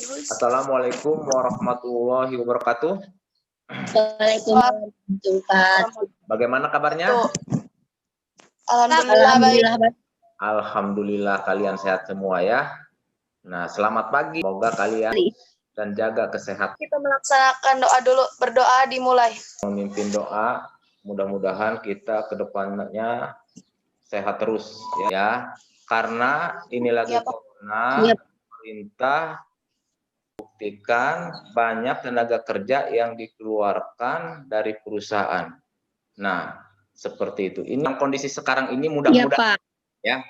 Assalamualaikum warahmatullahi wabarakatuh. Waalaikumsalam. Bagaimana kabarnya? Alhamdulillah baik. Alhamdulillah kalian sehat semua ya. Nah, selamat pagi. Semoga kalian dan jaga kesehatan. Kita melaksanakan doa dulu, berdoa dimulai. Memimpin doa, mudah-mudahan kita kedepannya sehat terus ya. Karena ini lagi corona, pemerintah buktikan banyak tenaga kerja yang dikeluarkan dari perusahaan. Nah, seperti itu. Ini kondisi sekarang ini mudah-mudahan ya.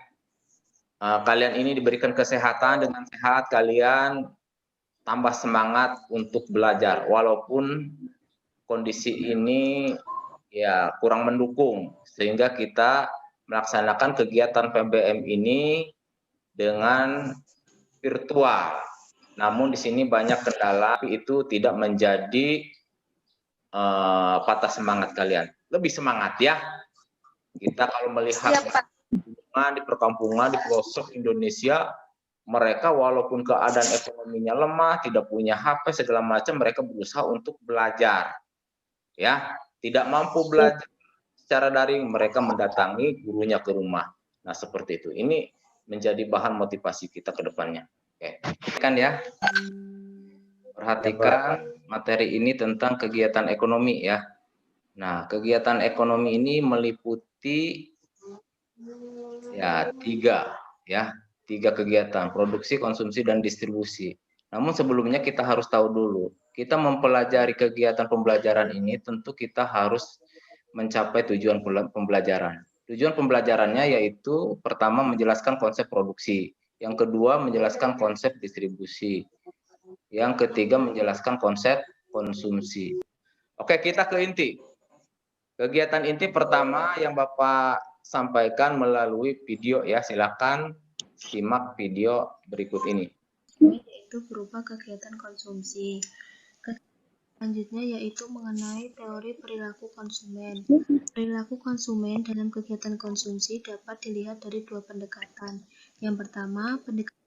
Kalian ini diberikan kesehatan, dengan sehat kalian tambah semangat untuk belajar walaupun kondisi ini ya kurang mendukung, sehingga kita melaksanakan kegiatan PBM ini dengan virtual. Namun di sini banyak kendala, tapi itu tidak menjadi patah semangat kalian. Lebih semangat ya. Kita kalau melihat di perkampungan, di pelosok Indonesia, mereka walaupun keadaan ekonominya lemah, tidak punya HP segala macam, mereka berusaha untuk belajar. Ya, tidak mampu belajar secara daring, mereka mendatangi gurunya ke rumah. Nah, seperti itu. Ini menjadi bahan motivasi kita ke depannya. Oke, kan ya. Perhatikan materi ini tentang kegiatan ekonomi ya. Nah, kegiatan ekonomi ini meliputi ya tiga kegiatan: produksi, konsumsi, dan distribusi. Namun sebelumnya kita harus tahu dulu, kita mempelajari kegiatan pembelajaran ini tentu kita harus mencapai tujuan pembelajaran. Tujuan pembelajarannya yaitu pertama menjelaskan konsep produksi, yang kedua menjelaskan konsep distribusi, yang ketiga menjelaskan konsep konsumsi. Oke, kita ke inti. Kegiatan inti pertama yang Bapak sampaikan melalui video ya, silakan simak video berikut ini. Itu berupa kegiatan konsumsi. Selanjutnya yaitu mengenai teori perilaku konsumen. Perilaku konsumen dalam kegiatan konsumsi dapat dilihat dari dua pendekatan. Yang pertama, pendekatan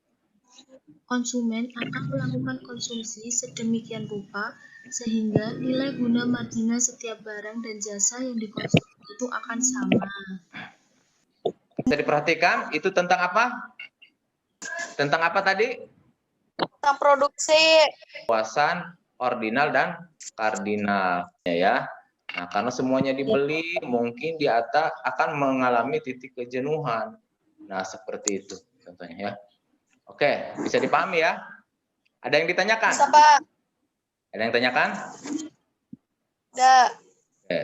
konsumen akan melakukan konsumsi sedemikian rupa sehingga nilai guna marginal setiap barang dan jasa yang dikonsumsi itu akan sama. Bisa diperhatikan, itu tentang apa? Tentang apa tadi? Tentang produksi. Puasan, ordinal, dan kardinal ya. Nah, karena semuanya dibeli, mungkin di atas akan mengalami titik kejenuhan. Nah, seperti itu contohnya ya. Oke, bisa dipahami ya? Ada yang ditanyakan? Bisa, Pak. Ada yang tanyakan? Ada. Oke.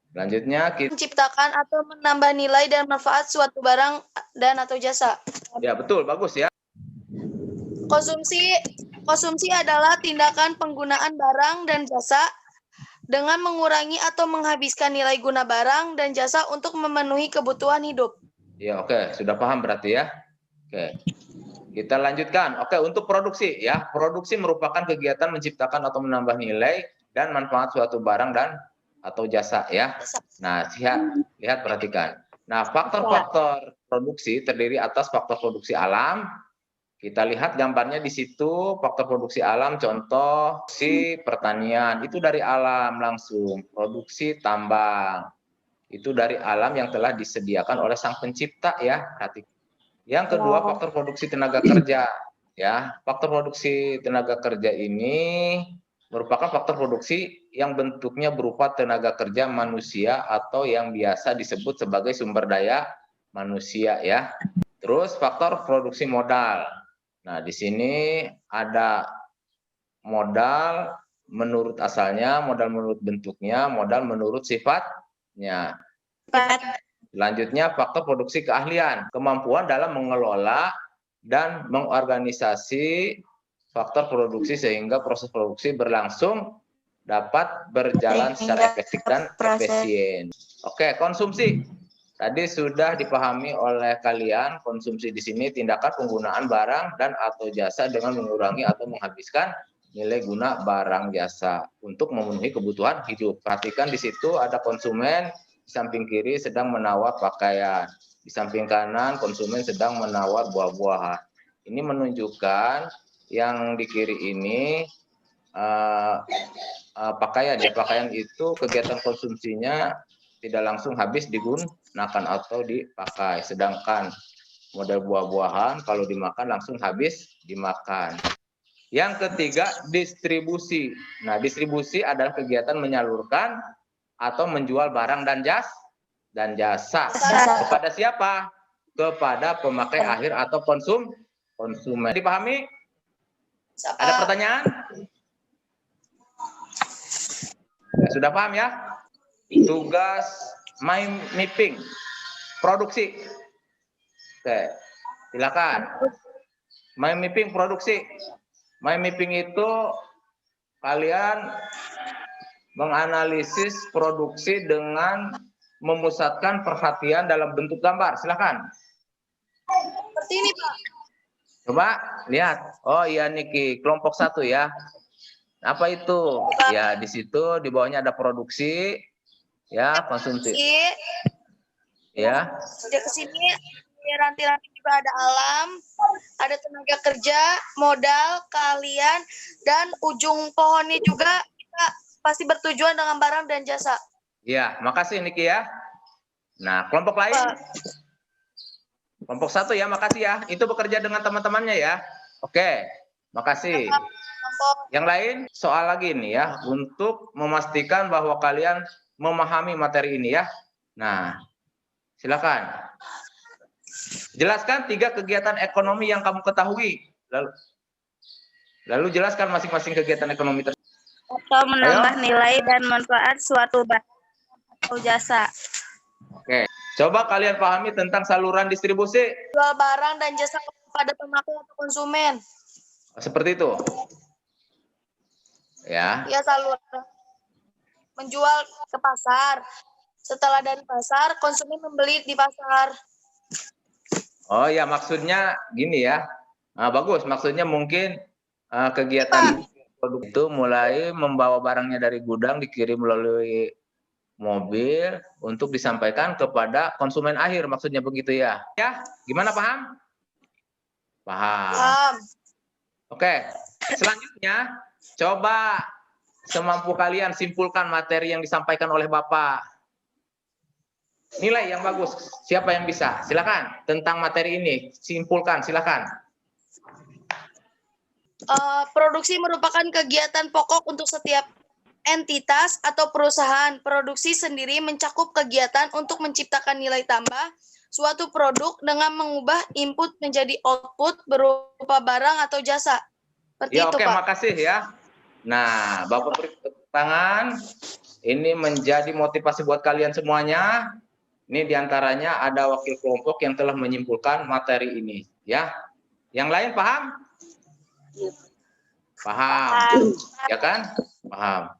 Selanjutnya kita menciptakan atau menambah nilai dan manfaat suatu barang dan atau jasa. Ya, betul, bagus ya. Konsumsi adalah tindakan penggunaan barang dan jasa dengan mengurangi atau menghabiskan nilai guna barang dan jasa untuk memenuhi kebutuhan hidup. Ya, oke, sudah paham berarti ya. Oke. Kita lanjutkan. Oke, untuk produksi ya. Produksi merupakan kegiatan menciptakan atau menambah nilai dan manfaat suatu barang dan atau jasa ya. Nah, lihat perhatikan. Nah, faktor-faktor produksi terdiri atas faktor produksi alam. Kita lihat gambarnya di situ, faktor produksi alam, contoh si pertanian, itu dari alam langsung. Produksi tambang, itu dari alam yang telah disediakan oleh Sang Pencipta ya. Perhatikan. Yang kedua, faktor produksi tenaga kerja ya. Faktor produksi tenaga kerja ini merupakan faktor produksi yang bentuknya berupa tenaga kerja manusia atau yang biasa disebut sebagai sumber daya manusia ya. Terus faktor produksi modal. Nah, di sini ada modal menurut asalnya, modal menurut bentuknya, modal menurut sifatnya. Selanjutnya, faktor produksi keahlian, kemampuan dalam mengelola dan mengorganisasi faktor produksi sehingga proses produksi berlangsung dapat berjalan secara efektif dan efisien. Oke, konsumsi. Tadi sudah dipahami oleh kalian, konsumsi di sini tindakan penggunaan barang dan atau jasa dengan mengurangi atau menghabiskan nilai guna barang jasa untuk memenuhi kebutuhan hidup. Perhatikan di situ ada konsumen, di samping kiri sedang menawar pakaian, di samping kanan konsumen sedang menawar buah-buahan. Ini menunjukkan yang di kiri ini pakaian ya, pakaian itu kegiatan konsumsinya tidak langsung habis digunakan atau dipakai, sedangkan model buah-buahan kalau dimakan langsung habis dimakan. Yang ketiga, distribusi. Nah, distribusi adalah kegiatan menyalurkan atau menjual barang dan jasa. Kepada siapa? Kepada pemakai akhir atau konsumen. Dipahami? Ada pertanyaan? Ya, sudah paham ya? Tugas mind mapping produksi. Oke, silakan. Mind mapping produksi. Mind mapping itu kalian menganalisis produksi dengan memusatkan perhatian dalam bentuk gambar. Silakan. Seperti ini, Pak. Coba lihat. Oh iya Niki, kelompok 1 ya. Apa itu? Ya di situ di bawahnya ada produksi, ya konsumsi. Ya. Sudah ke sini, ranting-ranting juga ada alam, ada tenaga kerja, modal, kalian, dan ujung pohonnya juga kita pasti bertujuan dengan barang dan jasa. Ya, makasih Niki ya. Nah, kelompok lain? Kelompok 1 ya, makasih ya. Itu bekerja dengan teman-temannya ya. Oke, makasih. Yang lain, soal lagi nih ya, untuk memastikan bahwa kalian memahami materi ini ya. Nah, silakan. Jelaskan 3 kegiatan ekonomi yang kamu ketahui. Lalu jelaskan masing-masing kegiatan ekonomi tersebut. Atau menambah nilai dan manfaat suatu barang atau jasa. Oke, coba kalian pahami tentang saluran distribusi. Jual barang dan jasa kepada pemakai atau konsumen. Seperti itu. Ya. Ya, saluran. Menjual ke pasar. Setelah dari pasar, konsumen membeli di pasar. Oh ya, maksudnya gini ya. Nah, bagus, maksudnya mungkin kegiatan produk itu mulai membawa barangnya dari gudang dikirim melalui mobil untuk disampaikan kepada konsumen akhir, maksudnya begitu ya. Ya, gimana, paham? Paham. Oke, selanjutnya coba semampu kalian simpulkan materi yang disampaikan oleh Bapak. Nilai yang bagus, siapa yang bisa? Silakan, tentang materi ini, simpulkan, silakan. Produksi merupakan kegiatan pokok untuk setiap entitas atau perusahaan. Produksi sendiri mencakup kegiatan untuk menciptakan nilai tambah suatu produk dengan mengubah input menjadi output berupa barang atau jasa. Seperti ya, itu, oke, Pak. makasih ya. Nah, Bapak beri tepuk tangan. Ini menjadi motivasi buat kalian semuanya. Ini diantaranya ada wakil kelompok yang telah menyimpulkan materi ini. Ya, yang lain paham? Paham, ya kan? Paham.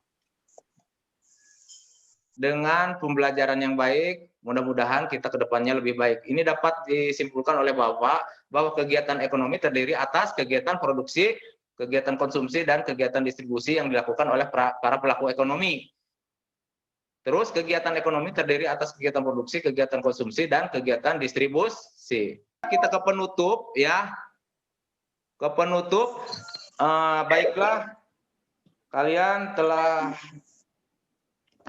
Dengan pembelajaran yang baik, mudah-mudahan kita ke depannya lebih baik. Ini dapat disimpulkan oleh Bapak bahwa kegiatan ekonomi terdiri atas kegiatan produksi, kegiatan konsumsi, dan kegiatan distribusi yang dilakukan oleh para pelaku ekonomi. Terus kegiatan ekonomi terdiri atas kegiatan produksi, kegiatan konsumsi, dan kegiatan distribusi. Kita ke penutup ya. Ke penutup, baiklah, kalian telah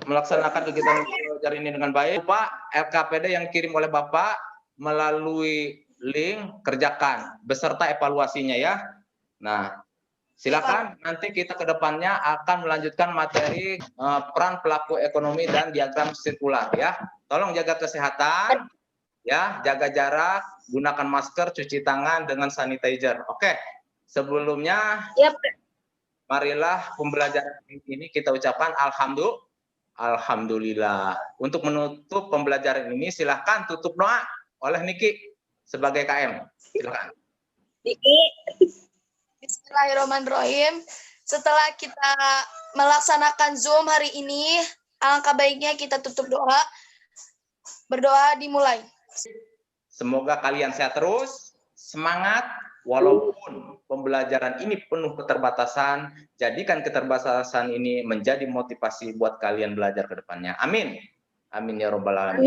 melaksanakan kegiatan belajar ini dengan baik. Pak, LKPD yang dikirim oleh Bapak melalui link kerjakan beserta evaluasinya ya. Nah, silakan nanti kita ke depannya akan melanjutkan materi peran pelaku ekonomi dan diagram sirkular ya. Tolong jaga kesehatan ya, jaga jarak, gunakan masker, cuci tangan dengan sanitizer. Oke. Sebelumnya marilah pembelajaran ini kita ucapkan alhamdulillah. Untuk menutup pembelajaran ini silahkan tutup doa oleh Niki sebagai KM. Silakan. Niki. Bismillahirrahmanirrahim. Setelah kita melaksanakan Zoom hari ini, alangkah baiknya kita tutup doa. Berdoa dimulai. Semoga kalian sehat terus, semangat, walaupun pembelajaran ini penuh keterbatasan, jadikan keterbatasan ini menjadi motivasi buat kalian belajar ke depannya. Amin. Amin ya robbal alamin.